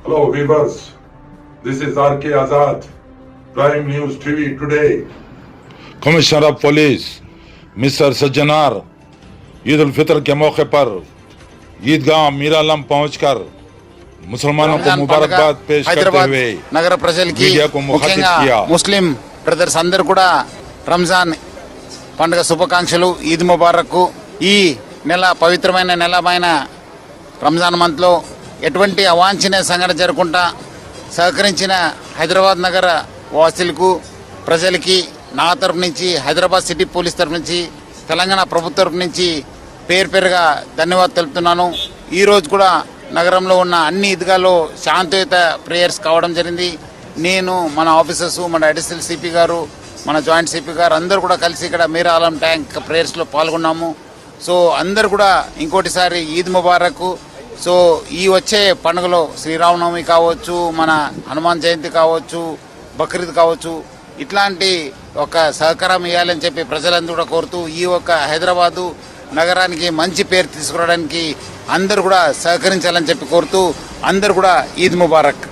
Hello viewers, this is R.K. Azad, Prime News TV today. Commissioner of police mister Sajjanar Eid ul Fitr के मौके पर ईदगाह मीरालम पहुंचकर मुसलमानों को मुबारकबाद पेश करते హైదరాబాద్ हुए నగర ప్రజలకి మీడియా को मुखातिब ముఖ్యంగా किया। ముస్లిం బ్రదర్స్ అందరూ కూడా రంజాన్ పండుగ శుభాకాంక్షలు, ఈద్ ముబారక్। ఈ నెల పవిత్రమైన నెలమైన రంజాన్ మంత్ లో ఎటువంటి అవాంఛనీయ సంఘటన జరగకుండా సహకరించిన హైదరాబాద్ నగర వాసులకు, ప్రజలకి నా తరపు నుంచి, హైదరాబాద్ సిటీ పోలీస్ తరపు నుంచి, తెలంగాణ ప్రభుత్వం తరపు నుంచి పేరు పేరుగా ధన్యవాదాలు తెలుపుతున్నాను। ఈ రోజు కూడా నగరంలో ఉన్న అన్ని ఈద్గాల్లో శాంతియుత ప్రేయర్స్ కావడం జరిగింది। నేను, మన ఆఫీసర్స్, మన అడిషనల్ సిపి గారు, మన జాయింట్ సిపి గారు అందరూ కూడా కలిసి ఇక్కడ మీరా ఆలం ట్యాంక్ ప్రేయర్స్లో పాల్గొన్నాము। సో అందరు కూడా ఇంకోటిసారి ఈద్ ముబారక్। సో ఈ వచ్చే పండుగలో శ్రీరామనవమి కావచ్చు, మన హనుమాన్ జయంతి కావచ్చు, బక్రీద్ కావచ్చు, ఇట్లాంటి ఒక సహకారం ఇవ్వాలని చెప్పి ప్రజలందరూ కూడా కోరుతూ, ఈ ఒక హైదరాబాదు నగరానికి మంచి పేరు తీసుకురావడానికి అందరూ కూడా సహకరించాలని చెప్పి కోరుతూ, అందరూ కూడా ఈద్ ముబారక్।